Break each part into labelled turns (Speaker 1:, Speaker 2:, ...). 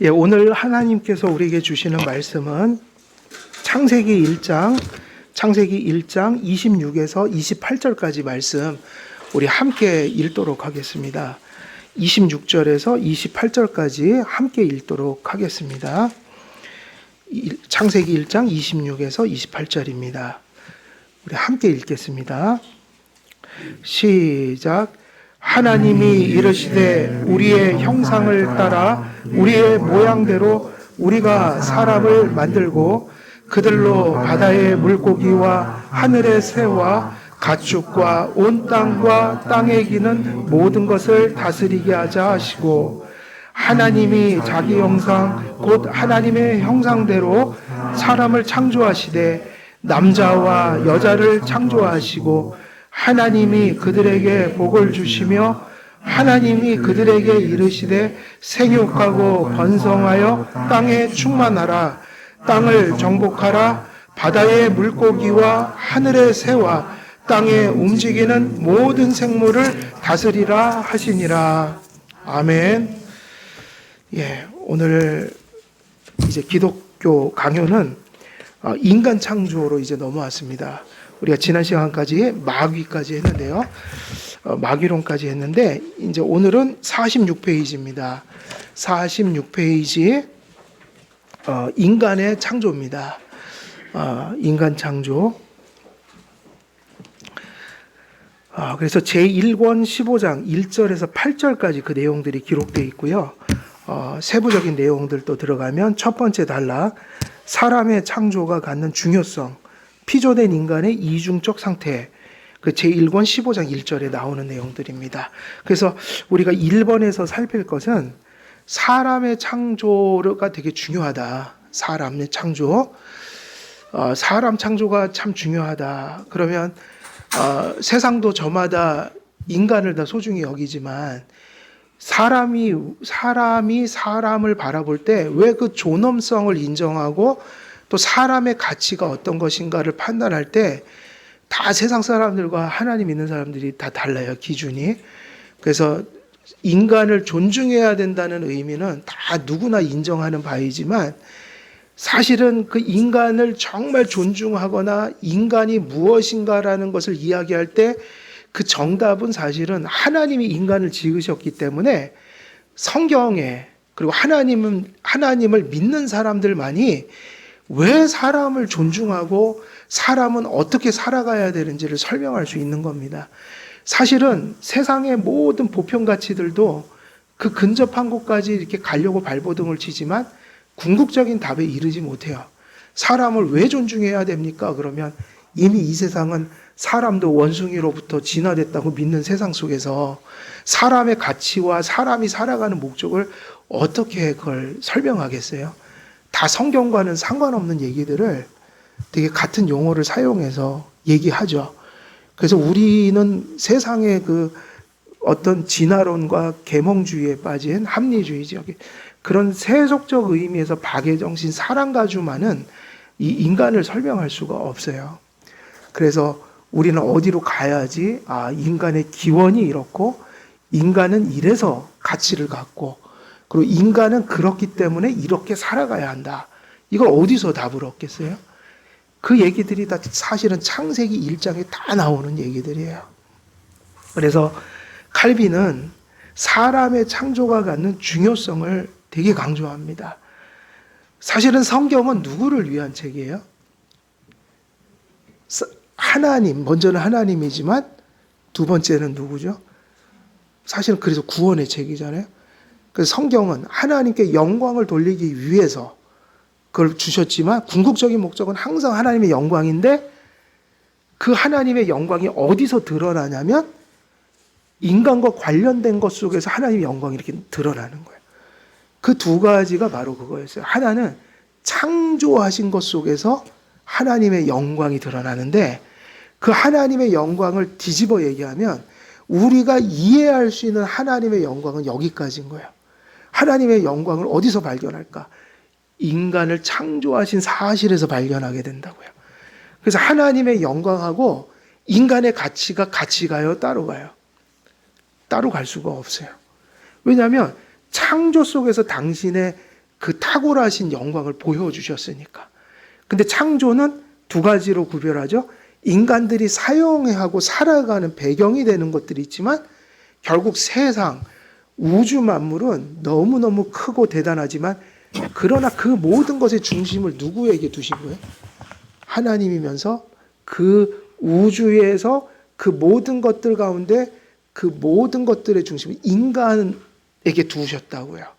Speaker 1: 오늘 하나님께서 우리에게 주시는 말씀은 창세기 1장 26에서 28절까지 말씀 우리 함께 읽도록 하겠습니다. 26절에서 28절까지 함께 읽도록 하겠습니다. 창세기 1장 26에서 28절입니다. 우리 함께 읽겠습니다. 시작. 하나님이 이르시되 우리의 형상을 따라 우리의 모양대로 우리가 사람을 만들고 그들로 바다의 물고기와 하늘의 새와 가축과 온 땅과 땅에 기는 모든 것을 다스리게 하자 하시고, 하나님이 자기 형상 곧 하나님의 형상대로 사람을 창조하시되 남자와 여자를 창조하시고, 하나님이 그들에게 복을 주시며 하나님이 그들에게 이르시되 생육하고 번성하여 땅에 충만하라. 땅을 정복하라. 바다의 물고기와 하늘의 새와 땅에 움직이는 모든 생물을 다스리라 하시니라. 아멘. 오늘 이제 기독교 강요는 인간 창조로 이제 넘어왔습니다. 우리가 지난 시간까지 마귀까지 했는데요. 마귀론까지 했는데 이제 오늘은 46페이지입니다. 46페이지 인간의 창조입니다. 인간 창조. 그래서 제1권 15장 1절에서 8절까지 그 내용들이 기록되어 있고요. 세부적인 내용들도 들어가면 첫 번째 단락, 사람의 창조가 갖는 중요성, 피조된 인간의 이중적 상태, 그 제1권 15장 1절에 나오는 내용들입니다. 그래서 우리가 1번에서 살필 것은 사람의 창조가 되게 중요하다. 사람의 창조. 사람 창조가 참 중요하다. 그러면 세상도 저마다 인간을 다 소중히 여기지만 사람이 사람을 바라볼 때 왜 그 존엄성을 인정하고 또 사람의 가치가 어떤 것인가를 판단할 때 다 세상 사람들과 하나님 믿는 사람들이 다 달라요, 기준이. 그래서 인간을 존중해야 된다는 의미는 다 누구나 인정하는 바이지만 사실은 그 인간을 정말 존중하거나 인간이 무엇인가라는 것을 이야기할 때 그 정답은 사실은 하나님이 인간을 지으셨기 때문에 성경에, 그리고 하나님을 믿는 사람들만이 왜 사람을 존중하고 사람은 어떻게 살아가야 되는지를 설명할 수 있는 겁니다. 사실은 세상의 모든 보편 가치들도 그 근접한 곳까지 이렇게 가려고 발버둥을 치지만 궁극적인 답에 이르지 못해요. 사람을 왜 존중해야 됩니까? 그러면 이미 이 세상은 사람도 원숭이로부터 진화됐다고 믿는 세상 속에서 사람의 가치와 사람이 살아가는 목적을 어떻게 그걸 설명하겠어요? 다 성경과는 상관없는 얘기들을 되게 같은 용어를 사용해서 얘기하죠. 그래서 우리는 세상의 그 어떤 진화론과 계몽주의에 빠진 합리주의죠. 그런 세속적 의미에서 박애정신, 사랑가주만은 이 인간을 설명할 수가 없어요. 그래서 우리는 어디로 가야지, 인간의 기원이 이렇고, 인간은 이래서 가치를 갖고, 그리고 인간은 그렇기 때문에 이렇게 살아가야 한다. 이걸 어디서 답을 얻겠어요? 그 얘기들이 다 사실은 창세기 1장에 다 나오는 얘기들이에요. 그래서 칼빈은 사람의 창조가 갖는 중요성을 되게 강조합니다. 사실은 성경은 누구를 위한 책이에요? 하나님, 먼저는 하나님이지만 두 번째는 누구죠? 사실은 그래서 구원의 책이잖아요. 그래서 성경은 하나님께 영광을 돌리기 위해서 그걸 주셨지만 궁극적인 목적은 항상 하나님의 영광인데, 그 하나님의 영광이 어디서 드러나냐면 인간과 관련된 것 속에서 하나님의 영광이 이렇게 드러나는 거예요. 그 두 가지가 바로 그거였어요. 하나는 창조하신 것 속에서 하나님의 영광이 드러나는데, 그 하나님의 영광을 뒤집어 얘기하면 우리가 이해할 수 있는 하나님의 영광은 여기까지인 거예요. 하나님의 영광을 어디서 발견할까? 인간을 창조하신 사실에서 발견하게 된다고요. 그래서 하나님의 영광하고 인간의 가치가 같이 가요? 따로 가요? 따로 갈 수가 없어요. 왜냐하면 창조 속에서 당신의 그 탁월하신 영광을 보여주셨으니까. 근데 창조는 두 가지로 구별하죠. 인간들이 사용하고 살아가는 배경이 되는 것들이 있지만 결국 세상, 우주 만물은 너무너무 크고 대단하지만 그러나 그 모든 것의 중심을 누구에게 두신 거예요? 하나님이면서 그 우주에서 그 모든 것들 가운데 그 모든 것들의 중심을 인간에게 두셨다고요.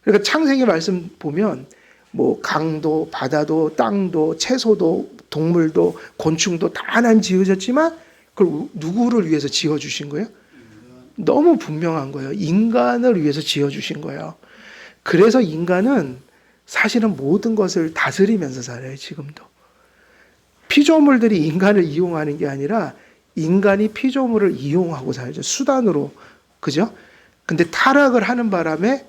Speaker 1: 그러니까 창세기 말씀 보면 뭐 강도, 바다도, 땅도, 채소도, 동물도, 곤충도 다 하나님 지으셨지만 그걸 누구를 위해서 지어주신 거예요? 너무 분명한 거예요. 인간을 위해서 지어주신 거예요. 그래서 인간은 사실은 모든 것을 다스리면서 살아요, 지금도. 피조물들이 인간을 이용하는 게 아니라 인간이 피조물을 이용하고 살죠. 수단으로. 그죠? 근데 타락을 하는 바람에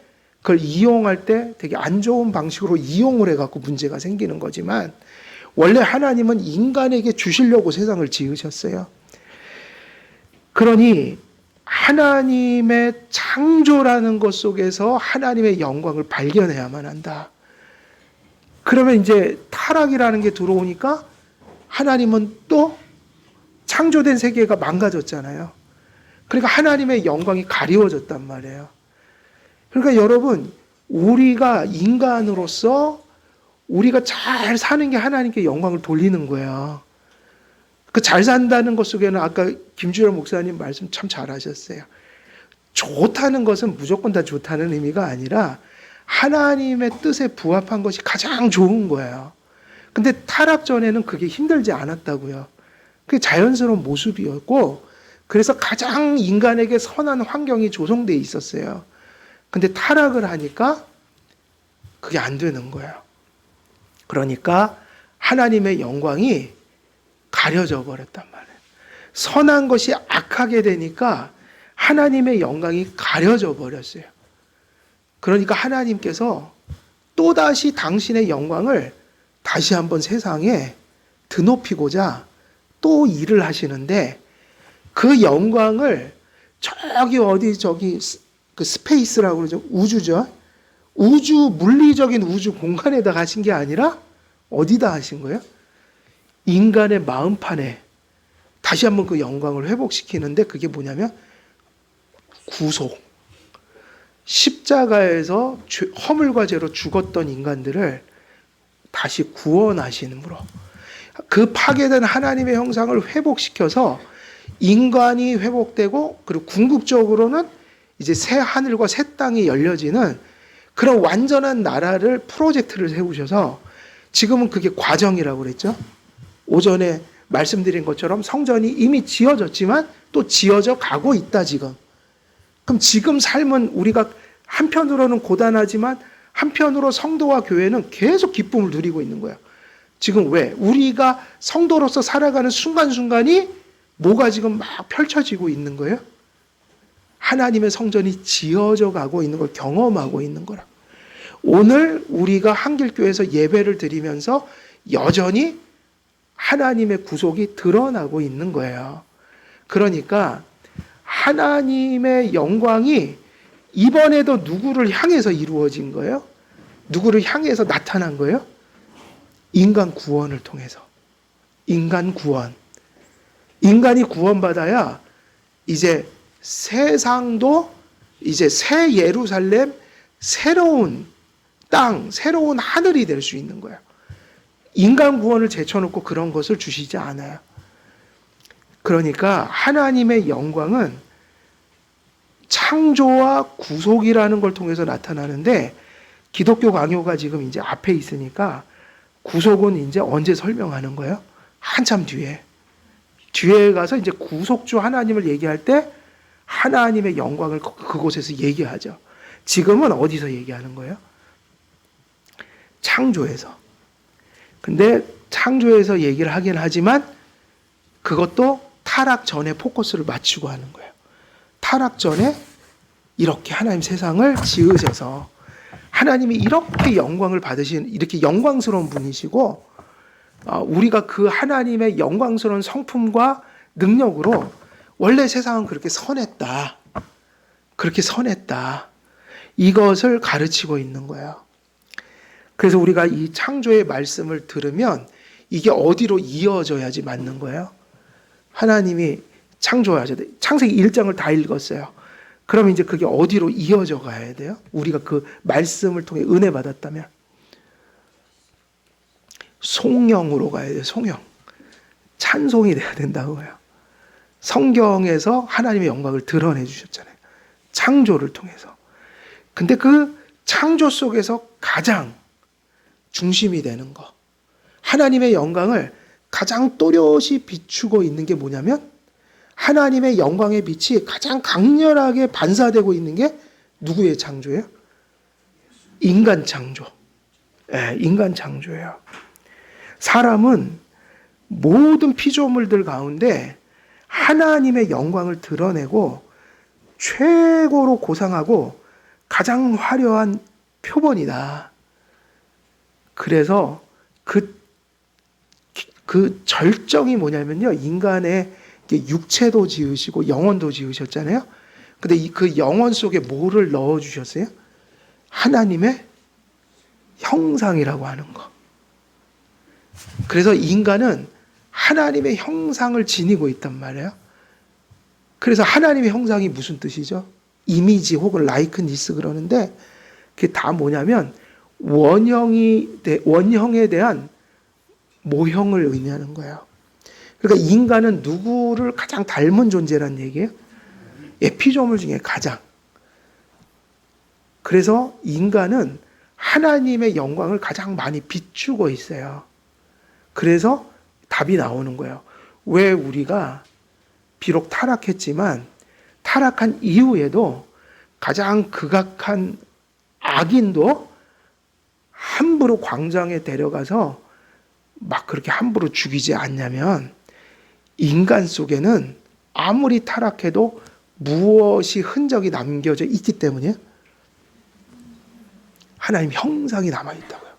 Speaker 1: 그걸 이용할 때 되게 안 좋은 방식으로 이용을 해갖고 문제가 생기는 거지만 원래 하나님은 인간에게 주시려고 세상을 지으셨어요. 그러니 하나님의 창조라는 것 속에서 하나님의 영광을 발견해야만 한다. 그러면 이제 타락이라는 게 들어오니까 하나님은 또 창조된 세계가 망가졌잖아요. 그러니까 하나님의 영광이 가리워졌단 말이에요. 그러니까 여러분, 우리가 인간으로서 우리가 잘 사는 게 하나님께 영광을 돌리는 거예요. 그 잘 산다는 것 속에는 아까 김주열 목사님 말씀 참 잘하셨어요. 좋다는 것은 무조건 다 좋다는 의미가 아니라 하나님의 뜻에 부합한 것이 가장 좋은 거예요. 근데 타락 전에는 그게 힘들지 않았다고요. 그게 자연스러운 모습이었고 그래서 가장 인간에게 선한 환경이 조성되어 있었어요. 근데 타락을 하니까 그게 안 되는 거예요. 그러니까 하나님의 영광이 가려져 버렸단 말이에요. 선한 것이 악하게 되니까 하나님의 영광이 가려져 버렸어요. 그러니까 하나님께서 또다시 당신의 영광을 다시 한번 세상에 드높이고자 또 일을 하시는데 그 영광을 저기 그 스페이스라고 그러죠. 우주죠. 물리적인 우주 공간에다 하신 게 아니라 어디다 하신 거예요? 인간의 마음판에 다시 한번 그 영광을 회복시키는데 그게 뭐냐면 구속. 십자가에서 허물과 죄로 죽었던 인간들을 다시 구원하심으로 그 파괴된 하나님의 형상을 회복시켜서 인간이 회복되고 그리고 궁극적으로는 이제 새 하늘과 새 땅이 열려지는 그런 완전한 나라를 프로젝트를 세우셔서 지금은 그게 과정이라고 그랬죠. 오전에 말씀드린 것처럼 성전이 이미 지어졌지만 또 지어져 가고 있다 지금. 그럼 지금 삶은 우리가 한편으로는 고단하지만 한편으로 성도와 교회는 계속 기쁨을 누리고 있는 거예요. 지금 왜? 우리가 성도로서 살아가는 순간순간이 뭐가 지금 막 펼쳐지고 있는 거예요? 하나님의 성전이 지어져 가고 있는 걸 경험하고 있는 거라. 오늘 우리가 한길교회에서 예배를 드리면서 여전히 하나님의 구속이 드러나고 있는 거예요. 그러니까 하나님의 영광이 이번에도 누구를 향해서 이루어진 거예요? 누구를 향해서 나타난 거예요? 인간 구원을 통해서. 인간 구원. 인간이 구원받아야 이제 세상도 이제 새 예루살렘, 새로운 땅, 새로운 하늘이 될 수 있는 거예요. 인간 구원을 제쳐놓고 그런 것을 주시지 않아요. 그러니까 하나님의 영광은 창조와 구속이라는 걸 통해서 나타나는데 기독교 강요가 지금 이제 앞에 있으니까 구속은 이제 언제 설명하는 거예요? 한참 뒤에. 뒤에 가서 이제 구속주 하나님을 얘기할 때 하나님의 영광을 그곳에서 얘기하죠. 지금은 어디서 얘기하는 거예요? 창조에서. 근데 창조에서 얘기를 하긴 하지만 그것도 타락 전에 포커스를 맞추고 하는 거예요. 타락 전에 이렇게 하나님 세상을 지으셔서 하나님이 이렇게 영광을 받으신 이렇게 영광스러운 분이시고 우리가 그 하나님의 영광스러운 성품과 능력으로 원래 세상은 그렇게 선했다. 그렇게 선했다. 이것을 가르치고 있는 거예요. 그래서 우리가 이 창조의 말씀을 들으면 이게 어디로 이어져야지 맞는 거예요. 하나님이 창조하셔야 돼. 창세기 1장을 다 읽었어요. 그러면 이제 그게 어디로 이어져 가야 돼요? 우리가 그 말씀을 통해 은혜 받았다면 송영으로 가야 돼요. 송영. 찬송이 돼야 된다고요. 성경에서 하나님의 영광을 드러내 주셨잖아요. 창조를 통해서. 근데 그 창조 속에서 가장 중심이 되는 거, 하나님의 영광을 가장 또렷이 비추고 있는 게 뭐냐면 하나님의 영광의 빛이 가장 강렬하게 반사되고 있는 게 누구의 창조예요? 인간 창조. 네, 인간 창조예요. 사람은 모든 피조물들 가운데 하나님의 영광을 드러내고 최고로 고상하고 가장 화려한 표본이다. 그래서 그 절정이 뭐냐면요. 인간의 육체도 지으시고 영혼도 지으셨잖아요. 근데 그 영혼 속에 뭐를 넣어주셨어요? 하나님의 형상이라고 하는 거. 그래서 인간은 하나님의 형상을 지니고 있단 말이에요. 그래서 하나님의 형상이 무슨 뜻이죠? 이미지 혹은 라이크니스 그러는데 그게 다 뭐냐면 원형에 대한 모형을 의미하는 거예요. 그러니까 인간은 누구를 가장 닮은 존재란 얘기예요? 예, 피조물 중에 가장. 그래서 인간은 하나님의 영광을 가장 많이 비추고 있어요. 그래서 답이 나오는 거예요. 왜 우리가 비록 타락했지만 타락한 이후에도 가장 극악한 악인도 함부로 광장에 데려가서 막 그렇게 함부로 죽이지 않냐면 인간 속에는 아무리 타락해도 무엇이 흔적이 남겨져 있기 때문에 하나님 형상이 남아있다고요.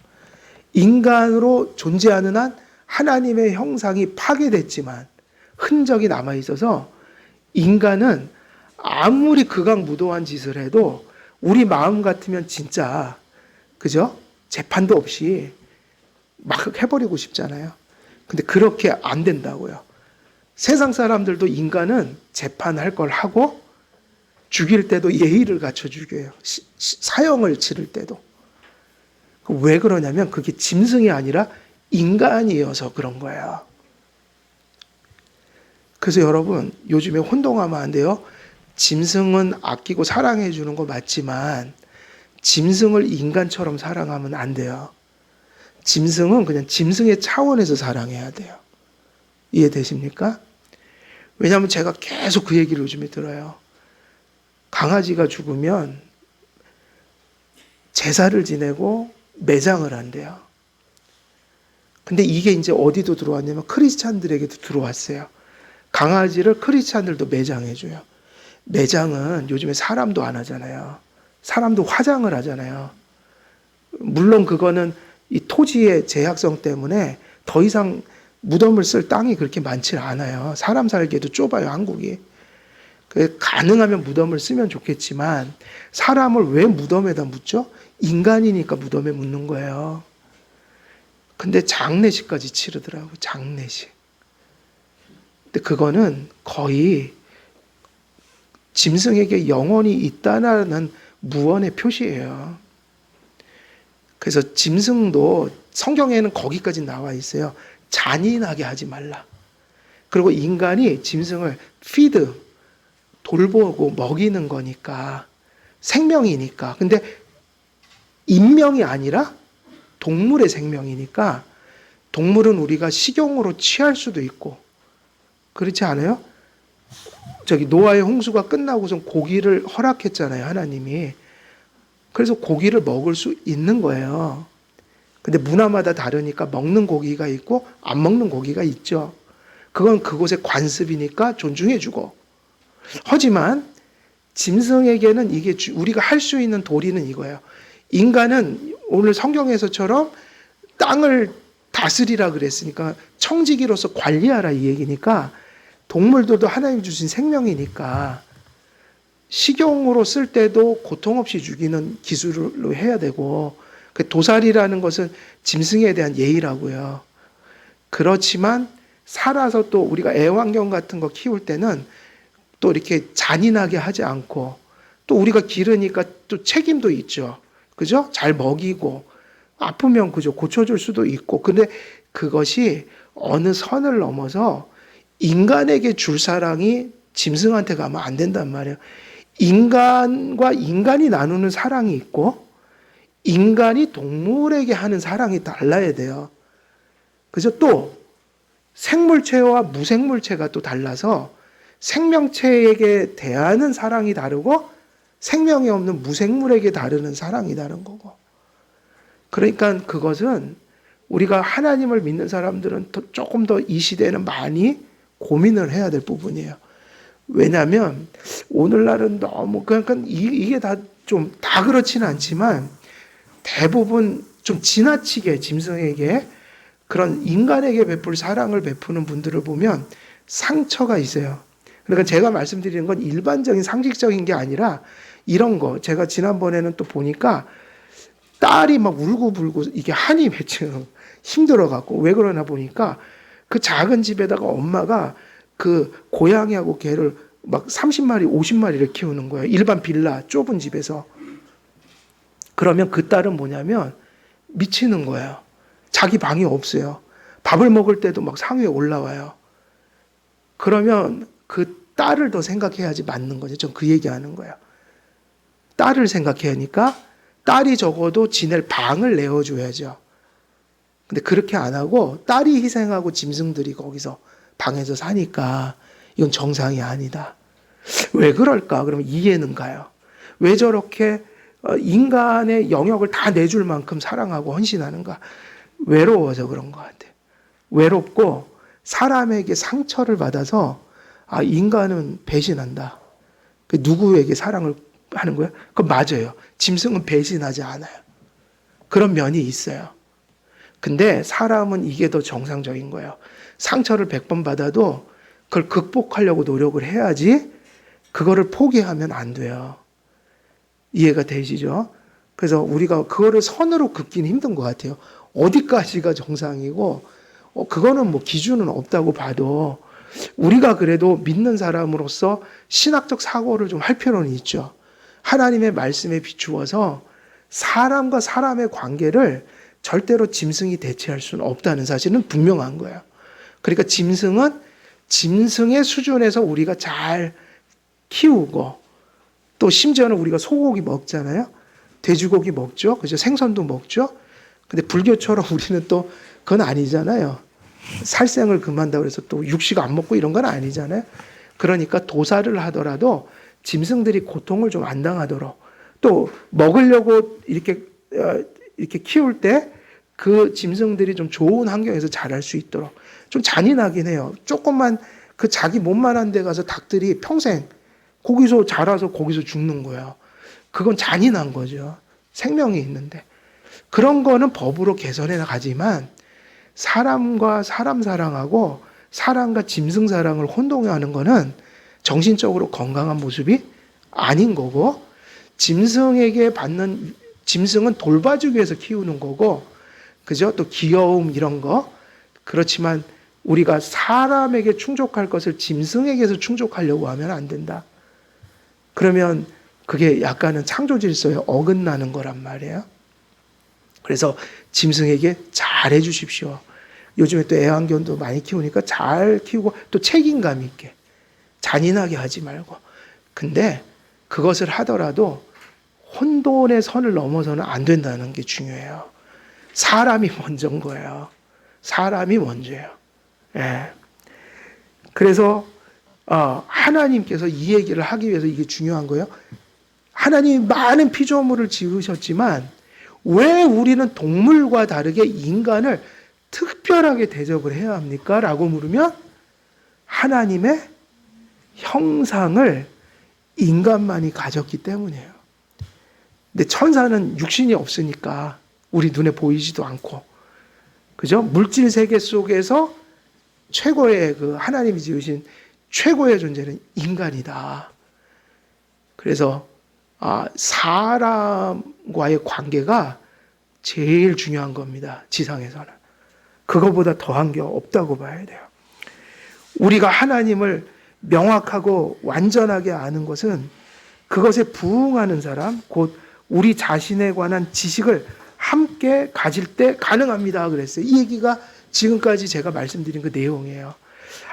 Speaker 1: 인간으로 존재하는 한 하나님의 형상이 파괴됐지만 흔적이 남아있어서 인간은 아무리 극악무도한 짓을 해도 우리 마음 같으면 진짜 그죠? 재판도 없이 막 해버리고 싶잖아요. 근데 그렇게 안 된다고요. 세상 사람들도 인간은 재판할 걸 하고 죽일 때도 예의를 갖춰 죽여요. 사형을 치를 때도. 왜 그러냐면 그게 짐승이 아니라 인간이어서 그런 거예요. 그래서 여러분 요즘에 혼동하면 안 돼요. 짐승은 아끼고 사랑해 주는 거 맞지만 짐승을 인간처럼 사랑하면 안 돼요. 짐승은 그냥 짐승의 차원에서 사랑해야 돼요. 이해되십니까? 왜냐하면 제가 계속 그 얘기를 요즘에 들어요. 강아지가 죽으면 제사를 지내고 매장을 한대요. 근데 이게 이제 어디도 들어왔냐면 크리스찬들에게도 들어왔어요. 강아지를 크리스찬들도 매장해줘요. 매장은 요즘에 사람도 안 하잖아요. 사람도 화장을 하잖아요. 물론 그거는 이 토지의 제약성 때문에 더 이상 무덤을 쓸 땅이 그렇게 많지 않아요. 사람 살기에도 좁아요, 한국이. 가능하면 무덤을 쓰면 좋겠지만 사람을 왜 무덤에다 묻죠? 인간이니까 무덤에 묻는 거예요. 근데 장례식까지 치르더라고요. 장례식. 근데 그거는 거의 짐승에게 영혼이 있다는 무언의 표시예요. 그래서 짐승도 성경에는 거기까지 나와 있어요. 잔인하게 하지 말라. 그리고 인간이 짐승을 피드, 돌보고 먹이는 거니까 생명이니까. 근데 인명이 아니라 동물의 생명이니까 동물은 우리가 식용으로 취할 수도 있고 그렇지 않아요? 노아의 홍수가 끝나고선 고기를 허락했잖아요, 하나님이. 그래서 고기를 먹을 수 있는 거예요. 근데 문화마다 다르니까 먹는 고기가 있고 안 먹는 고기가 있죠. 그건 그곳의 관습이니까 존중해주고. 하지만 짐승에게는 이게 우리가 할 수 있는 도리는 이거예요. 인간은 오늘 성경에서처럼 땅을 다스리라 그랬으니까 청지기로서 관리하라 이 얘기니까 동물들도 하나님 주신 생명이니까 식용으로 쓸 때도 고통 없이 죽이는 기술로 해야 되고 그 도살이라는 것은 짐승에 대한 예의라고요. 그렇지만 살아서 또 우리가 애완견 같은 거 키울 때는 또 이렇게 잔인하게 하지 않고 또 우리가 기르니까 또 책임도 있죠. 그죠? 잘 먹이고 아프면 그죠? 고쳐줄 수도 있고. 근데 그것이 어느 선을 넘어서 인간에게 줄 사랑이 짐승한테 가면 안 된단 말이에요. 인간과 인간이 나누는 사랑이 있고 인간이 동물에게 하는 사랑이 달라야 돼요. 그죠? 또 생물체와 무생물체가 또 달라서 생명체에게 대하는 사랑이 다르고 생명이 없는 무생물에게 다루는 사랑이 다른 거고. 그러니까 그것은 우리가 하나님을 믿는 사람들은 조금 더 이 시대에는 많이 고민을 해야 될 부분이에요. 왜냐하면 오늘날은 너무 그러니까 이게 다 좀 다 그렇지는 않지만 대부분 좀 지나치게 짐승에게 그런 인간에게 베풀 사랑을 베푸는 분들을 보면 상처가 있어요. 그러니까 제가 말씀드리는 건 일반적인 상식적인 게 아니라 이런 거 제가 지난번에는 또 보니까 딸이 막 울고불고 이게 한이 맺혀 힘들어갖고 왜 그러나 보니까 그 작은 집에다가 엄마가 그 고양이하고 개를 막 30마리, 50마리를 키우는 거예요. 일반 빌라 좁은 집에서. 그러면 그 딸은 뭐냐면 미치는 거예요. 자기 방이 없어요. 밥을 먹을 때도 막 상위에 올라와요. 그러면 그 딸을 더 생각해야지 맞는 거죠. 전 그 얘기하는 거예요. 딸을 생각해야 하니까 딸이 적어도 지낼 방을 내어줘야죠. 근데 그렇게 안 하고 딸이 희생하고 짐승들이 거기서 방에서 사니까 이건 정상이 아니다. 왜 그럴까? 그러면 이해는 가요. 왜 저렇게 인간의 영역을 다 내줄 만큼 사랑하고 헌신하는가? 외로워서 그런 것 같아요. 외롭고 사람에게 상처를 받아서 아, 인간은 배신한다. 누구에게 사랑을 하는 거예요? 그건 맞아요. 짐승은 배신하지 않아요. 그런 면이 있어요. 근데 사람은 이게 더 정상적인 거예요. 상처를 100번 받아도 그걸 극복하려고 노력을 해야지 그거를 포기하면 안 돼요. 이해가 되시죠? 그래서 우리가 그거를 선으로 긋기는 힘든 것 같아요. 어디까지가 정상이고 그거는 뭐 기준은 없다고 봐도 우리가 그래도 믿는 사람으로서 신학적 사고를 좀 할 필요는 있죠. 하나님의 말씀에 비추어서 사람과 사람의 관계를 절대로 짐승이 대체할 수는 없다는 사실은 분명한 거예요. 그러니까 짐승은 짐승의 수준에서 우리가 잘 키우고 또 심지어는 우리가 소고기 먹잖아요. 돼지고기 먹죠. 그죠? 생선도 먹죠. 근데 불교처럼 우리는 또 그건 아니잖아요. 살생을 금한다고 해서 또 육식 안 먹고 이런 건 아니잖아요. 그러니까 도살을 하더라도 짐승들이 고통을 좀 안 당하도록 또 먹으려고 이렇게 키울 때 그 짐승들이 좀 좋은 환경에서 자랄 수 있도록 좀 잔인하긴 해요. 조금만 그 자기 몸만한 데 가서 닭들이 평생 거기서 자라서 거기서 죽는 거예요. 그건 잔인한 거죠. 생명이 있는데. 그런 거는 법으로 개선해 나가지만 사람과 사람 사랑하고 사람과 짐승 사랑을 혼동하는 거는 정신적으로 건강한 모습이 아닌 거고 짐승에게 받는 짐승은 돌봐주기 위해서 키우는 거고 그죠? 또 귀여움 이런 거 그렇지만 우리가 사람에게 충족할 것을 짐승에게서 충족하려고 하면 안 된다. 그러면 그게 약간은 창조 질서에 어긋나는 거란 말이에요. 그래서 짐승에게 잘해 주십시오. 요즘에 또 애완견도 많이 키우니까 잘 키우고 또 책임감 있게 잔인하게 하지 말고. 근데 그것을 하더라도 혼돈의 선을 넘어서는 안 된다는 게 중요해요. 사람이 먼저인 거예요. 사람이 먼저예요. 예. 그래서 하나님께서 이 얘기를 하기 위해서 이게 중요한 거예요. 하나님이 많은 피조물을 지으셨지만 왜 우리는 동물과 다르게 인간을 특별하게 대접을 해야 합니까? 라고 물으면 하나님의 형상을 인간만이 가졌기 때문이에요. 근데 천사는 육신이 없으니까 우리 눈에 보이지도 않고, 그죠? 물질 세계 속에서 최고의 그 하나님이 지으신 최고의 존재는 인간이다. 그래서 사람과의 관계가 제일 중요한 겁니다. 지상에서는. 그거보다 더한 게 없다고 봐야 돼요. 우리가 하나님을 명확하고 완전하게 아는 것은 그것에 부응하는 사람, 곧 우리 자신에 관한 지식을 함께 가질 때 가능합니다. 그랬어요. 이 얘기가 지금까지 제가 말씀드린 그 내용이에요.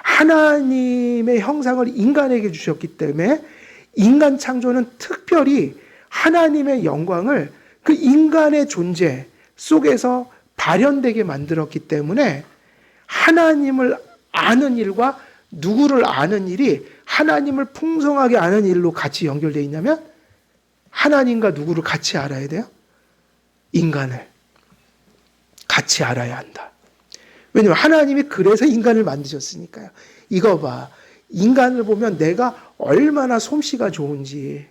Speaker 1: 하나님의 형상을 인간에게 주셨기 때문에 인간 창조는 특별히 하나님의 영광을 그 인간의 존재 속에서 발현되게 만들었기 때문에 하나님을 아는 일과 누구를 아는 일이 하나님을 풍성하게 아는 일로 같이 연결되어 있냐면 하나님과 누구를 같이 알아야 돼요? 인간을 같이 알아야 한다. 왜냐하면 하나님이 그래서 인간을 만드셨으니까요. 이거 봐. 인간을 보면 내가 얼마나 솜씨가 좋은지,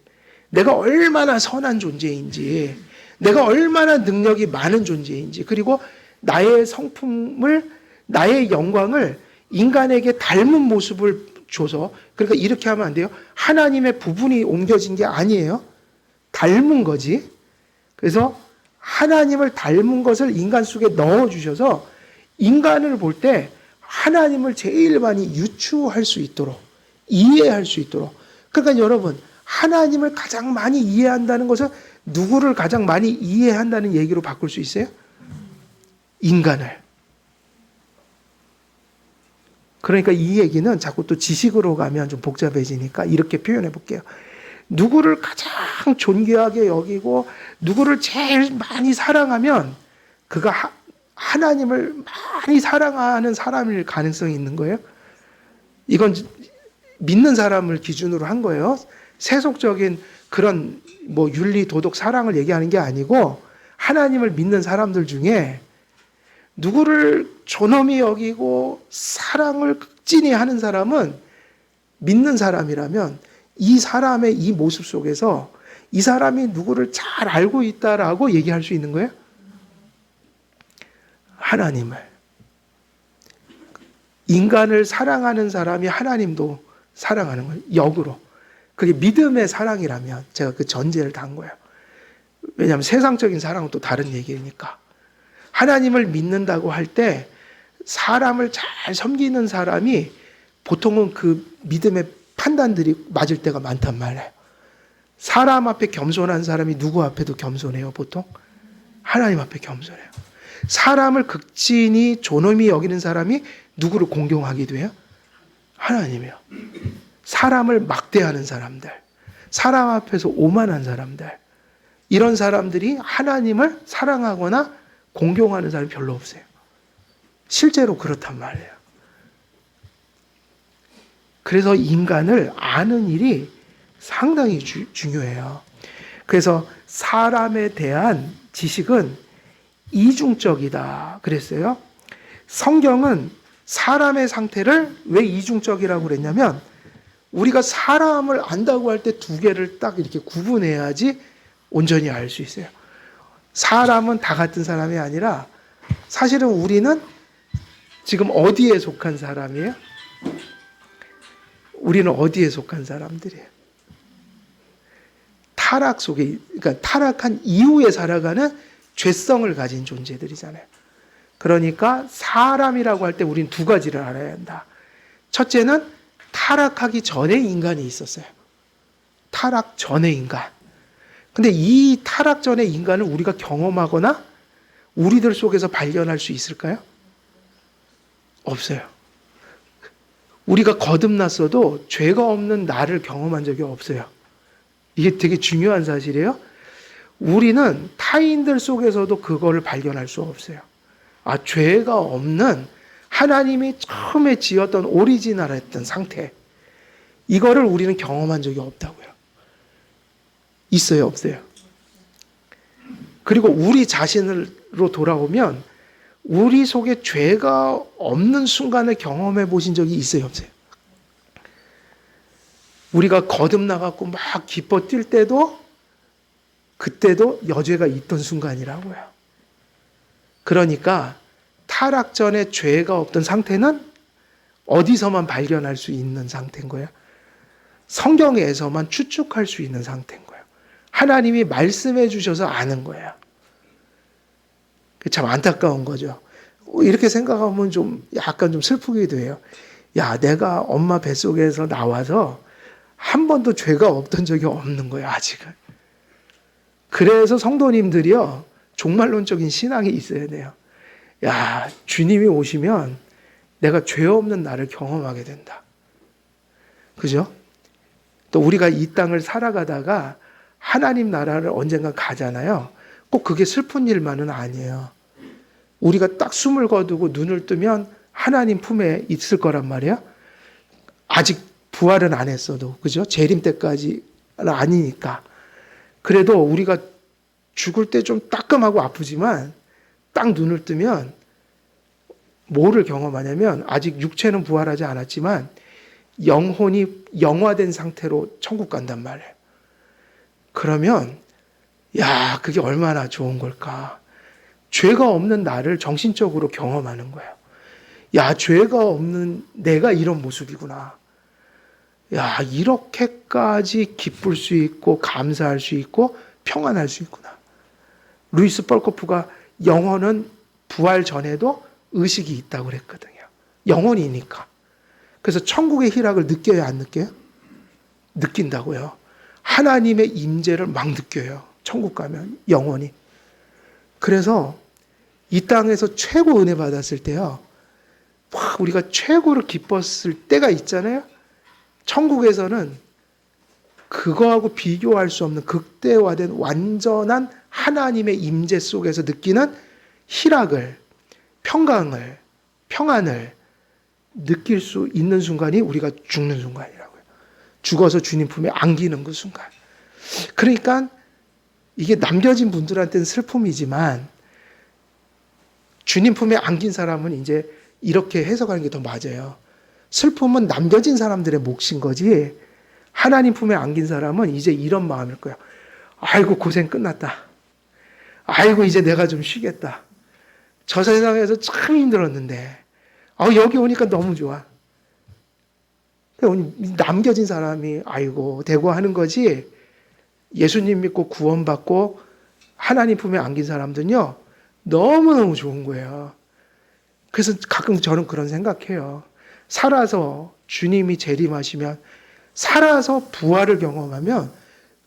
Speaker 1: 내가 얼마나 선한 존재인지, 내가 얼마나 능력이 많은 존재인지, 그리고 나의 성품을, 나의 영광을 인간에게 닮은 모습을 줘서, 그러니까 이렇게 하면 안 돼요. 하나님의 부분이 옮겨진 게 아니에요. 닮은 거지. 그래서 하나님을 닮은 것을 인간 속에 넣어주셔서 인간을 볼 때 하나님을 제일 많이 유추할 수 있도록, 이해할 수 있도록. 그러니까 여러분, 하나님을 가장 많이 이해한다는 것은 누구를 가장 많이 이해한다는 얘기로 바꿀 수 있어요? 인간을. 그러니까 이 얘기는 자꾸 또 지식으로 가면 좀 복잡해지니까 이렇게 표현해 볼게요. 누구를 가장 존귀하게 여기고 누구를 제일 많이 사랑하면 그가 하나님을 많이 사랑하는 사람일 가능성이 있는 거예요. 이건 믿는 사람을 기준으로 한 거예요. 세속적인 그런 뭐 윤리, 도덕, 사랑을 얘기하는 게 아니고 하나님을 믿는 사람들 중에 누구를 존엄히 여기고 사랑을 극진히 하는 사람은 믿는 사람이라면 이 사람의 이 모습 속에서 이 사람이 누구를 잘 알고 있다라고 얘기할 수 있는 거예요. 하나님을. 인간을 사랑하는 사람이 하나님도 사랑하는 거예요. 역으로. 그게 믿음의 사랑이라면 제가 그 전제를 단 거예요. 왜냐하면 세상적인 사랑은 또 다른 얘기니까. 하나님을 믿는다고 할 때 사람을 잘 섬기는 사람이 보통은 그 믿음의 판단들이 맞을 때가 많단 말이에요. 사람 앞에 겸손한 사람이 누구 앞에도 겸손해요, 보통? 하나님 앞에 겸손해요. 사람을 극진히 존엄히 여기는 사람이 누구를 공경하기도 해요? 하나님이요. 사람을 막대하는 사람들, 사람 앞에서 오만한 사람들, 이런 사람들이 하나님을 사랑하거나 공경하는 사람이 별로 없어요. 실제로 그렇단 말이에요. 그래서 인간을 아는 일이 상당히 중요해요. 그래서 사람에 대한 지식은 이중적이다 그랬어요. 성경은 사람의 상태를 왜 이중적이라고 그랬냐면 우리가 사람을 안다고 할 때 두 개를 딱 이렇게 구분해야지 온전히 알 수 있어요. 사람은 다 같은 사람이 아니라 사실은 우리는 지금 어디에 속한 사람이에요? 우리는 어디에 속한 사람들이에요? 타락 속에, 그러니까 타락한 이후에 살아가는 죄성을 가진 존재들이잖아요. 그러니까 사람이라고 할 때 우리는 두 가지를 알아야 한다. 첫째는 타락하기 전에 인간이 있었어요. 타락 전의 인간. 근데 이 타락 전의 인간을 우리가 경험하거나 우리들 속에서 발견할 수 있을까요? 없어요. 우리가 거듭났어도 죄가 없는 나를 경험한 적이 없어요. 이게 되게 중요한 사실이에요. 우리는 타인들 속에서도 그거를 발견할 수 없어요. 아, 죄가 없는 하나님이 처음에 지었던 오리지널했던 상태, 이거를 우리는 경험한 적이 없다고요. 있어요, 없어요? 그리고 우리 자신으로 돌아오면 우리 속에 죄가 없는 순간을 경험해 보신 적이 있어요, 없어요? 우리가 거듭나갖고 막 기뻐 뛸 때도 그때도 여죄가 있던 순간이라고요. 그러니까 타락 전에 죄가 없던 상태는 어디서만 발견할 수 있는 상태인 거예요? 성경에서만 추측할 수 있는 상태인 거예요. 하나님이 말씀해 주셔서 아는 거예요. 참 안타까운 거죠. 이렇게 생각하면 좀 약간 좀 슬프기도 해요. 야, 내가 엄마 뱃속에서 나와서 한 번도 죄가 없던 적이 없는 거야, 아직은. 그래서 성도님들이요, 종말론적인 신앙이 있어야 돼요. 야, 주님이 오시면 내가 죄 없는 나를 경험하게 된다. 그죠? 또 우리가 이 땅을 살아가다가 하나님 나라를 언젠가 가잖아요. 꼭 그게 슬픈 일만은 아니에요. 우리가 딱 숨을 거두고 눈을 뜨면 하나님 품에 있을 거란 말이에요. 아직 부활은 안 했어도, 그죠? 재림 때까지는 아니니까. 그래도 우리가 죽을 때 좀 따끔하고 아프지만 딱 눈을 뜨면 뭐를 경험하냐면 아직 육체는 부활하지 않았지만 영혼이 영화된 상태로 천국 간단 말이에요. 그러면 야, 그게 얼마나 좋은 걸까? 죄가 없는 나를 정신적으로 경험하는 거예요. 야, 죄가 없는 내가 이런 모습이구나. 야, 이렇게까지 기쁠 수 있고 감사할 수 있고 평안할 수 있구나. 루이스 뻘코프가 영혼은 부활 전에도 의식이 있다고 그랬거든요. 영혼이니까. 그래서 천국의 희락을 느껴요, 안 느껴요? 느낀다고요. 하나님의 임재를 막 느껴요. 천국 가면 영혼이. 그래서 이 땅에서 최고 은혜 받았을 때요. 와, 우리가 최고로 기뻤을 때가 있잖아요. 천국에서는 그거하고 비교할 수 없는 극대화된 완전한 하나님의 임재 속에서 느끼는 희락을, 평강을, 평안을 느낄 수 있는 순간이 우리가 죽는 순간이라고요. 죽어서 주님 품에 안기는 그 순간. 그러니까 이게 남겨진 분들한테는 슬픔이지만 주님 품에 안긴 사람은 이제 이렇게 해석하는 게 더 맞아요. 슬픔은 남겨진 사람들의 몫인 거지 하나님 품에 안긴 사람은 이제 이런 마음일 거야. 아이고, 고생 끝났다. 아이고, 이제 내가 좀 쉬겠다. 저 세상에서 참 힘들었는데 여기 오니까 너무 좋아. 남겨진 사람이 아이고 대고 하는 거지, 예수님 믿고 구원받고 하나님 품에 안긴 사람들은요 너무너무 좋은 거예요. 그래서 가끔 저는 그런 생각해요. 살아서 주님이 재림하시면 살아서 부활을 경험하면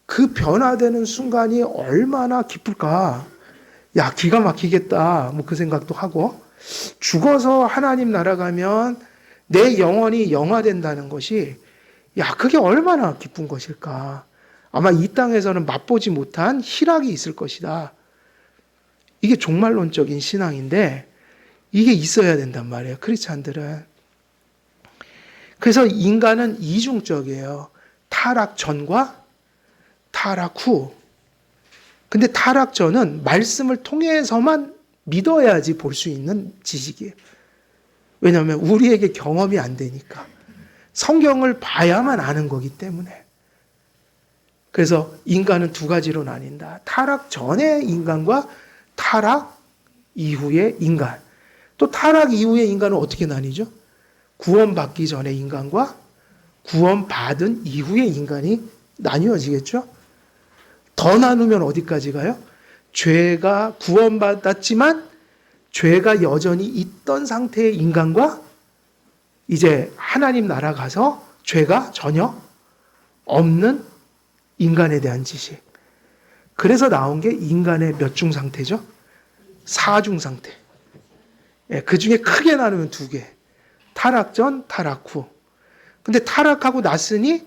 Speaker 1: 그 변화되는 순간이 얼마나 기쁠까. 야, 기가 막히겠다. 뭐 그 생각도 하고, 죽어서 하나님 나라 가면 내 영혼이 영화된다는 것이, 야, 그게 얼마나 기쁜 것일까. 아마 이 땅에서는 맛보지 못한 희락이 있을 것이다. 이게 종말론적인 신앙인데 이게 있어야 된단 말이에요, 크리스찬들은. 그래서 인간은 이중적이에요. 타락 전과 타락 후. 근데 타락 전은 말씀을 통해서만 믿어야지 볼 수 있는 지식이에요. 왜냐하면 우리에게 경험이 안 되니까. 성경을 봐야만 아는 거기 때문에. 그래서 인간은 두 가지로 나뉜다. 타락 전의 인간과 타락 이후의 인간. 또 타락 이후의 인간은 어떻게 나뉘죠? 구원받기 전의 인간과 구원받은 이후의 인간이 나뉘어지겠죠? 더 나누면 어디까지 가요? 죄가 구원받았지만 죄가 여전히 있던 상태의 인간과 이제 하나님 나라 가서 죄가 전혀 없는 인간에 대한 지식. 그래서 나온 게 인간의 몇 중 상태죠? 4중 상태. 그 중에 크게 나누면 두 개. 타락 전, 타락 후. 근데 타락하고 났으니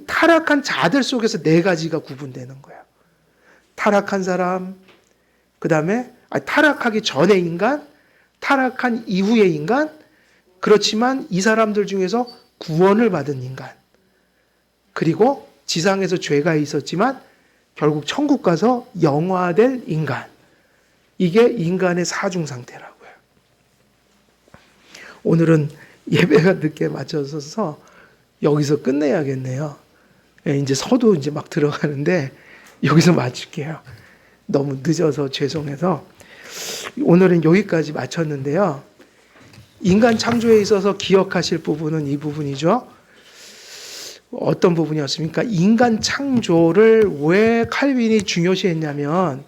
Speaker 1: 타락한 자들 속에서 네 가지가 구분되는 거예요. 타락한 사람, 그 다음에 타락하기 전의 인간, 타락한 이후의 인간, 그렇지만 이 사람들 중에서 구원을 받은 인간, 그리고 지상에서 죄가 있었지만 결국 천국 가서 영화될 인간. 이게 인간의 4중 상태라고요. 오늘은 예배가 늦게 맞춰서 여기서 끝내야겠네요. 이제 서도 이제 막 들어가는데 여기서 마칠게요. 너무 늦어서 죄송해서 오늘은 여기까지 마쳤는데요. 인간 창조에 있어서 기억하실 부분은 이 부분이죠. 어떤 부분이었습니까? 인간 창조를 왜 칼빈이 중요시했냐면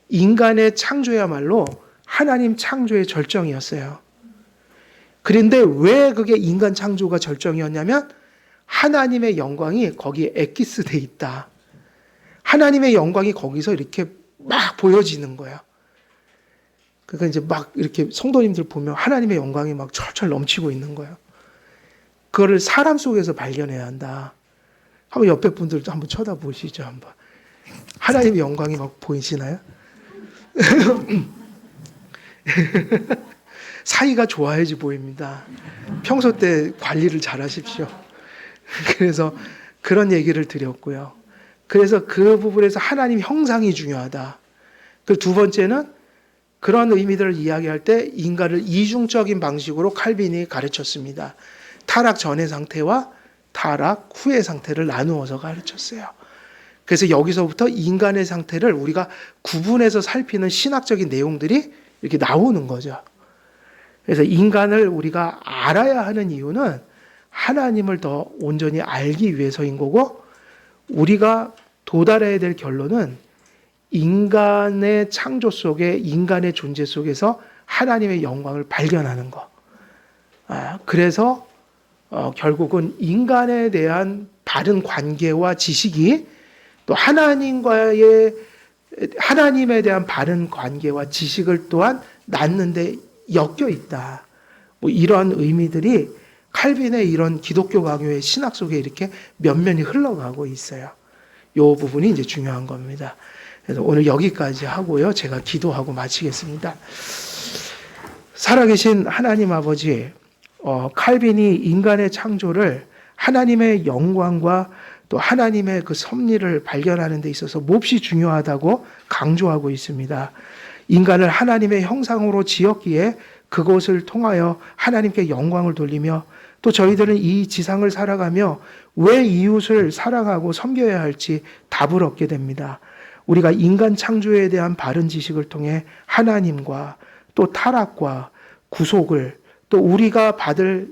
Speaker 1: 인간의 창조야말로 하나님 창조의 절정이었어요. 그런데 왜 그게 인간 창조가 절정이었냐면 하나님의 영광이 거기에 엑기스돼 있다. 하나님의 영광이 거기서 이렇게 막 보여지는 거야. 그러니까 이제 막 이렇게 성도님들 보면 하나님의 영광이 막 철철 넘치고 있는 거예요. 그거를 사람 속에서 발견해야 한다. 한번 옆에 분들도 한번 쳐다보시죠. 한번. 하나님의 영광이 막 보이시나요? 사이가 좋아야지 보입니다. 평소 때 관리를 잘 하십시오. 그래서 그런 얘기를 드렸고요. 그래서 그 부분에서 하나님 형상이 중요하다. 그 두 번째는 그런 의미들을 이야기할 때 인간을 이중적인 방식으로 칼빈이 가르쳤습니다. 타락 전의 상태와 타락 후의 상태를 나누어서 가르쳤어요. 그래서 여기서부터 인간의 상태를 우리가 구분해서 살피는 신학적인 내용들이 이렇게 나오는 거죠. 그래서 인간을 우리가 알아야 하는 이유는 하나님을 더 온전히 알기 위해서인 거고, 우리가 도달해야 될 결론은 인간의 창조 속에, 인간의 존재 속에서 하나님의 영광을 발견하는 거. 그래서 결국은 인간에 대한 바른 관계와 지식이 또 하나님에 대한 바른 관계와 지식을 또한 낳는데 엮여 있다. 뭐 이런 의미들이 칼빈의 이런 기독교 강요의 신학 속에 이렇게 면면이 흘러가고 있어요. 이 부분이 이제 중요한 겁니다. 그래서 오늘 여기까지 하고요. 제가 기도하고 마치겠습니다. 살아계신 하나님 아버지, 칼빈이 인간의 창조를 하나님의 영광과 또 하나님의 그 섭리를 발견하는 데 있어서 몹시 중요하다고 강조하고 있습니다. 인간을 하나님의 형상으로 지었기에 그것을 통하여 하나님께 영광을 돌리며, 또 저희들은 이 지상을 살아가며 왜 이웃을 사랑하고 섬겨야 할지 답을 얻게 됩니다. 우리가 인간 창조에 대한 바른 지식을 통해 하나님과 또 타락과 구속을, 또 우리가 받을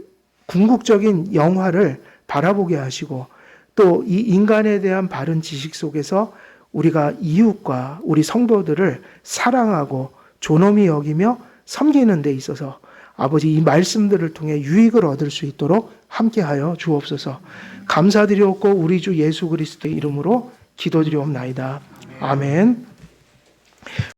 Speaker 1: 궁극적인 영화를 바라보게 하시고, 또 이 인간에 대한 바른 지식 속에서 우리가 이웃과 우리 성도들을 사랑하고 존엄히 여기며 섬기는 데 있어서 아버지 이 말씀들을 통해 유익을 얻을 수 있도록 함께하여 주옵소서. 감사드리옵고 우리 주 예수 그리스도의 이름으로 기도드리옵나이다. 아멘.